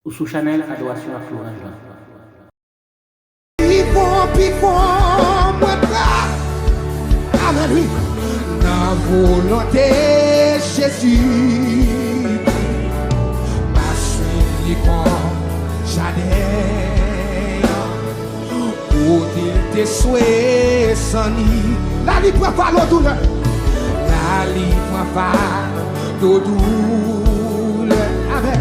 ou sous Chanel Adoration à Florent Jean. Amen, oui. La volonté Jésus, ma suivi comme Chanel, où il te souhaite sani. La libre pas l'eau douleur, la libre pas l'eau douleur. Amen.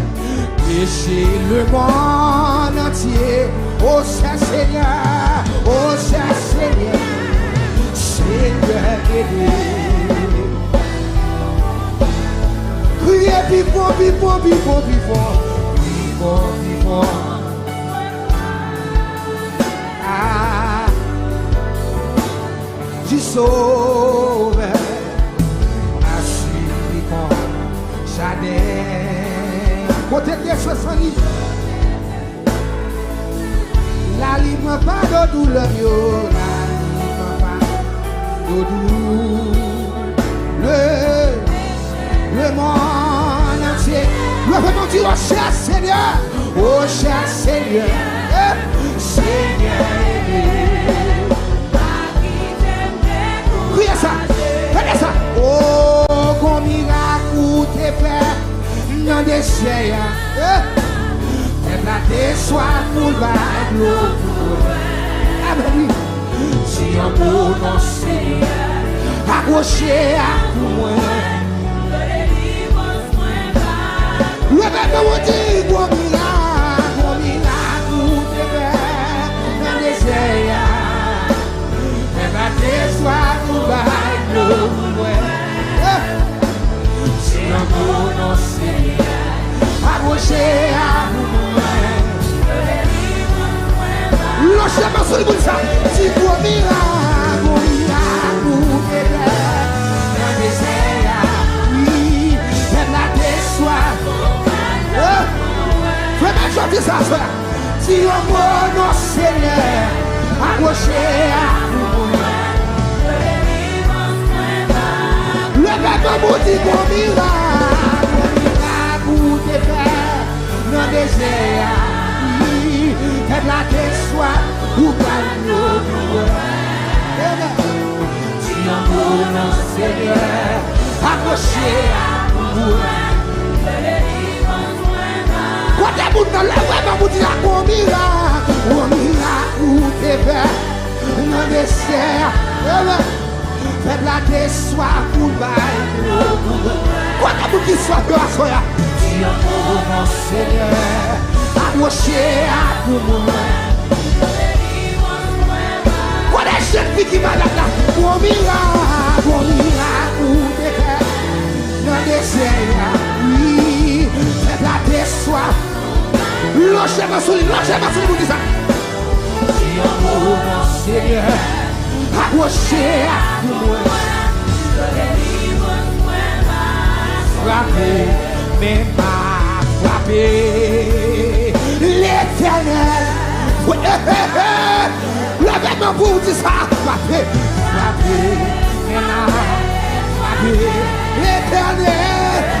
Péché le monde entier, oh cher Seigneur, oh cher Seigneur, Seigneur aidé. Criez vivant, vivant, vivant, vivant, vivant, vivant. Ah, j'y sauve, ma suivi comme Chanel. Côté de Soissani, la libre pas de douleur, la libre pas de douleur. Le monde entier, le venons dire au cher Seigneur, oh cher Seigneur, Seigneur aimé. Criez ça, faites ça. Oh, qu'on miracle t'es fait dans des désert. Et la déçoit pour le bateau. Amen. Si on peut non Seigneur, accroché à moi. Le bébé vous dit, bon miracle, t'es fait dans les désert. Et la déçoit pour le bateau. Si on peut non Seigneur, accroché à moi. Le chemin sur le bout de ça, si bon miracle, t'es fait dans les désert. Oui, et la déçoit. Fais-moi chanter ça, frère. Si on voit nos Seigneur, accroché à nous. Le même mot dit bon miracle, t'es fait dans le désert. Et la déçoit, ou gagne nos si on voit nos Seigneur, accroché à nous. Quand les gens dans la voie, vous dites bon miracle, t'es fait dans le désert. Faites la déçoit pour le bail. Quand les gens qui soient de la soya, si on peut mon Seigneur, accroché à nous. Quand les jeunes qui malades là, bon miracle, t'es fait dans le désert. Oui, faites la déçoit. Lâchez-moi sur lui, vous dites ça. Si on veut mon Seigneur, accroché à nous. Frappez, mais pas frappez. L'Éternel. Levez-moi pour vous dire ça. Frappez, mais pas frappez.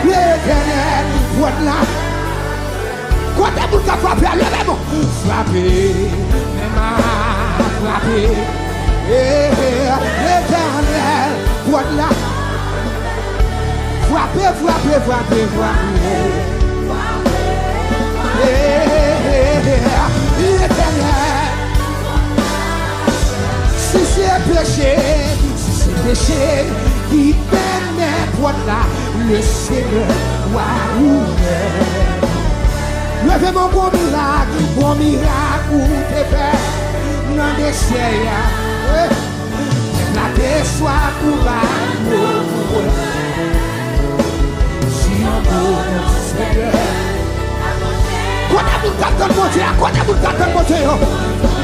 L'Éternel, voilà. Quand est-ce que vous avez frappé, levez-moi. Frappez, même frappez. L'Éternel, voilà. Frappez. L'Éternel. Si c'est péché qui permet, voilà, le Seigneur va ouvrir. Levez mon bon miracle, t'es fait dans le désert. La déçoit pour bateau. Si on veut mon Seigneur. Quand est-ce que vous avez mon Dieu? Quand est-ce que vous avez mon Dieu?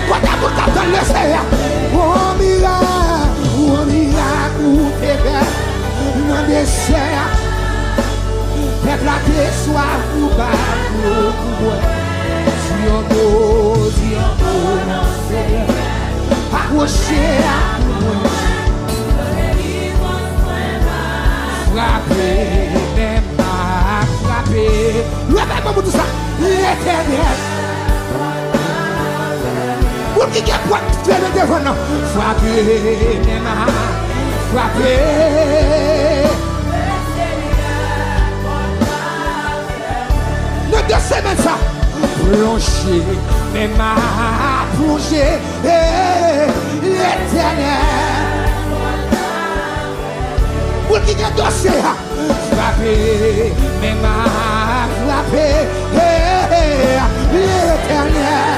Quand est-ce que vous avez le Seigneur? Bon miracle, t'es fait dans le désert. Faites la déçoit pour bateau. Si on veut mon Seigneur, accroché à nous. Frappez, même pas frappez. Levez-moi pour tout ça. L'Éternel. Quoi tu fais devant nous? Frappez, mes mains, frappez. Nous deux semaines ça. Plongez, mes mains, plongez, l'éternel. Pour qui est dossier, frappez, mes mains, frappez, l'éternel.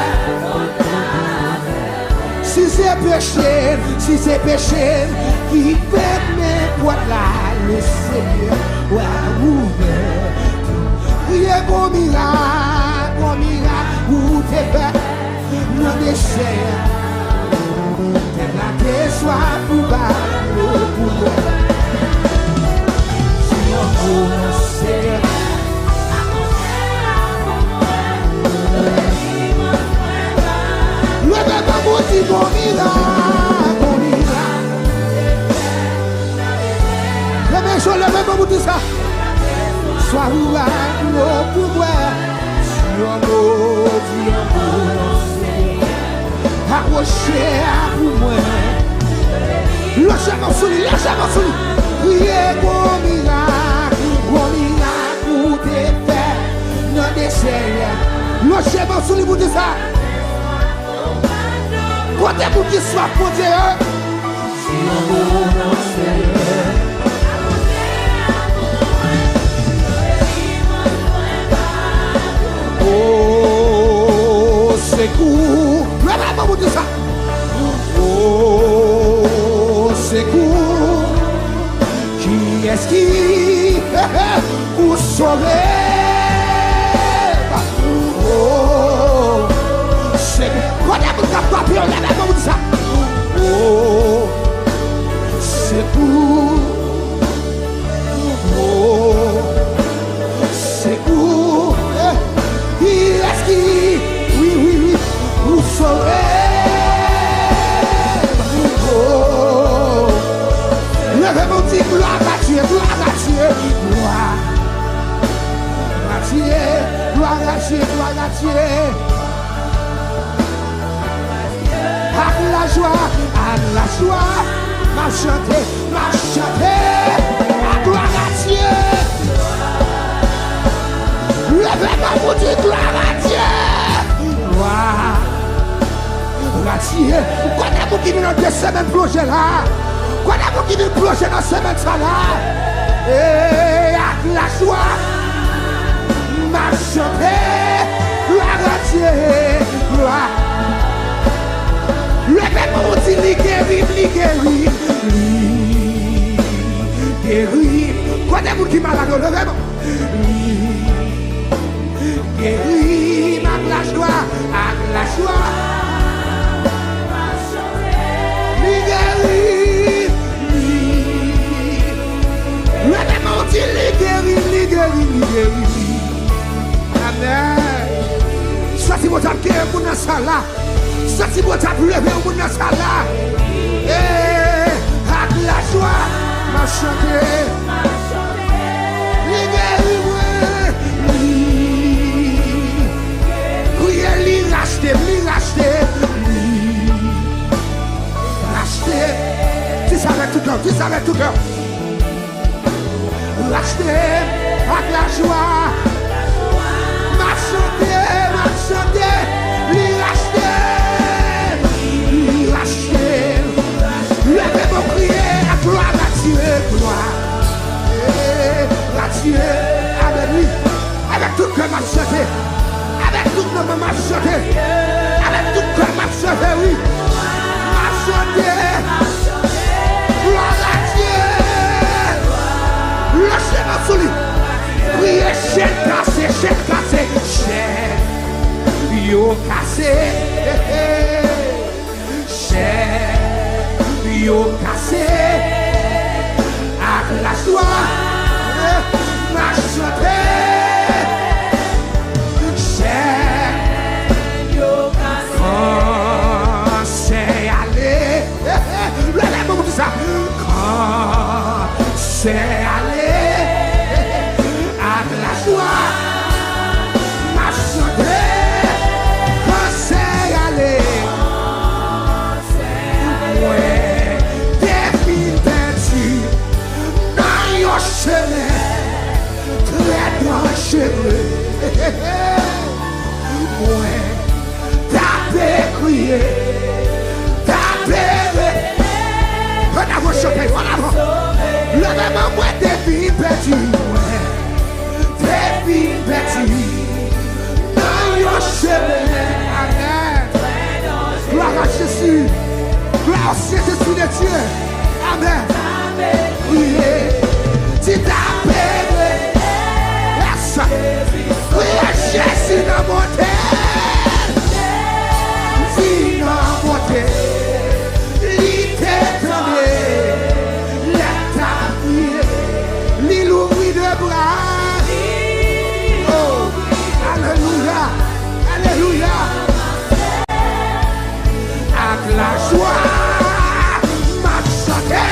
Si c'est péché, qui fait mes poids là, le Seigneur va ouvrir. Priez bon miracle, où t'es fait, non désert. T'es là que soit pour bas, pour moi. Si on sait. Le même amour dit bon miracle. Le même jour, le même amour dit ça. Sois ouvert pour moi. Accrochez pour moi. Lâchez-moi sous lui. Priez bon miracle où t'es fait. Non désert. Lâchez-moi sous lui pour dire ça. Côté pour qu'il soit pour Dieu. Oh, c'est court. Vraiment, vous dites ça. Oh, c'est court. Qui est-ce qui vous sauver? Oh, c'est court. Quand vous tapez, vraiment, vous dites ça. Oh, c'est court. Oh, c'est court. Est-ce qui, oui, vous saurez. Oh, levez-moi, dit gloire à Dieu, gloire à Dieu, gloire à Dieu, gloire à Dieu, gloire à Dieu. Avec la joie, m'a chanté, à gloire à Dieu. Levez-moi pour dire gloire à Dieu. Gloire à Dieu. Quand est-ce qui vient dans 2 semaines plonger là? Quand est-ce qui vient plonger dans semaine ça là? Et avec la joie, m'a chanté. Gloire à Dieu. Gloire. Levez-moi pour dire li guéri. Quand est-ce qui malade? Levez-moi. Guéri, avec la joie. Li guéri. Le même on dit li guéri. Amen. Ça si vous avez guéri au monde dans ça là. Ça si vous avez levé au monde dans ça là. Avec la joie, m'a chanté. Li guéri. Li racheter. Tu savais tout cœur. Racheter avec la joie. M'a chanté. Li racheter. Levez-moi prier à gloire à Dieu, gloire à Dieu. Avec lui, avec tout cœur m'a chanté. Avec tout le monde m'a chanté. Avec tout le cœur m'a chanté, oui. M'a chanté. Gloire à Dieu. Lâchez-moi sous lui. Priez, chaîne cassée. Chaîne yo cassé. Chaîne yo cassé. Avec la joie, m'a chanté. Moi, tapez, crier, tapez. En avant, chanter, en avant. Levez-moi, moi, des vies perdues. Des vies perdues. Dans your chemin. Amen. Gloire à Jésus. Gloire au Saint-Esprit de Dieu. Amen. Priez. Tu t'appelles. Yes. Priez Jésus dans mon terre. Viens dans mon terre. Alléluia. Avec la joie, ma santé,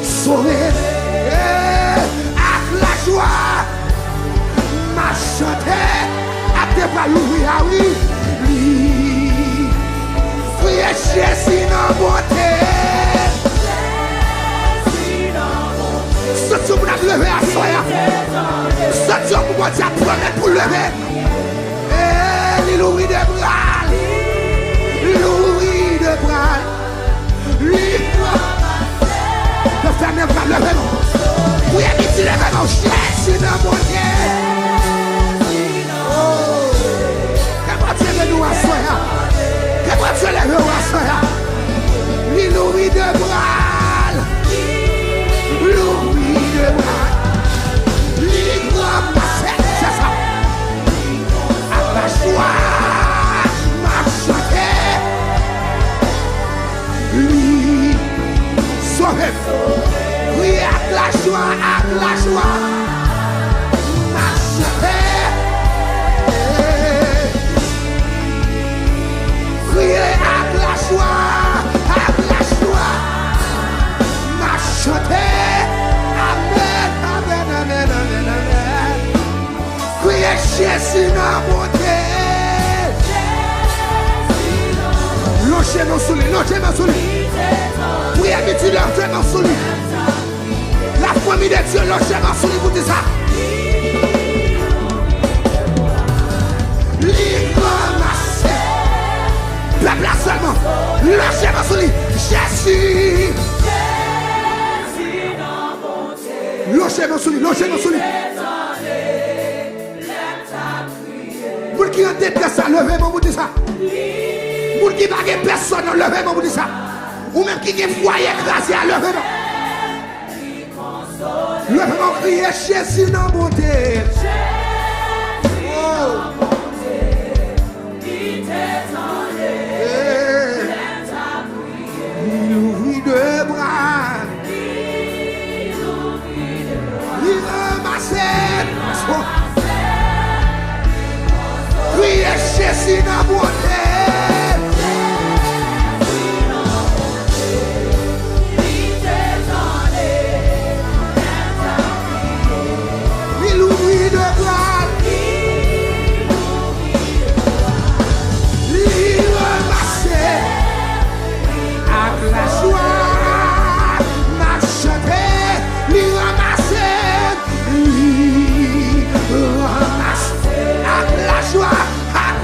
sauvé. Avec la joie, ma santé, avec pas louer, oui. Priez Jésus dans mon terre. Ce que vous avez levé à soya. Ce que vous avez promis pour lever. Louis de bras. Louis de bras. Le frère ne va lever. Oui, il dit lever mon Jésus dans mon Dieu. Comment tu lèves nous à soya? Comment tu lèves nous à soya? Louis de bras. Louis de bras. C'est ça. À la joie, ma santé. Lui, sauvé. Oui, à la joie, ma santé. Oui, à la joie, ma santé. Jésus n'a monté. Logez-nous sous lui, logez-nous sous lui. Oui, habitude, logez-nous sous lui. La famille de Dieu, logez-nous sous lui, vous dites ça. L'imamassé. Peuple là seulement. Logez-nous sous lui. Jésus. Logez-nous sous lui, logez-nous sous lui. Pour qui en détresse, levez-moi, vous dites ça. Pour qui n'a pas personne, levez-moi, vous dites ça. Ou même qui a foyer écrasé, levez-moi. Levez-moi, criez Jésus dans mon terre. Louis de bras. Il ramasse. Priez Jésus dans mon terre. Il oublie de bras. Il ramasse. Avec la joie, ma santé. Il ramasse. Il ramasse. Avec la joie.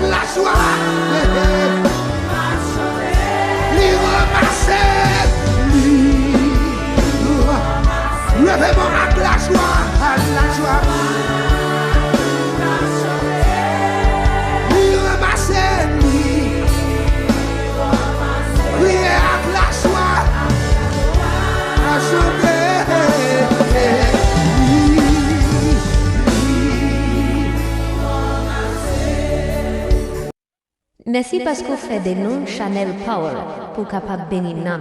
La joie, les ramasser, levez-moi avec la joie, les ramasser, priez avec la joie, Merci parce que vous faites des noms Chanel Power pour capable bénir Nam.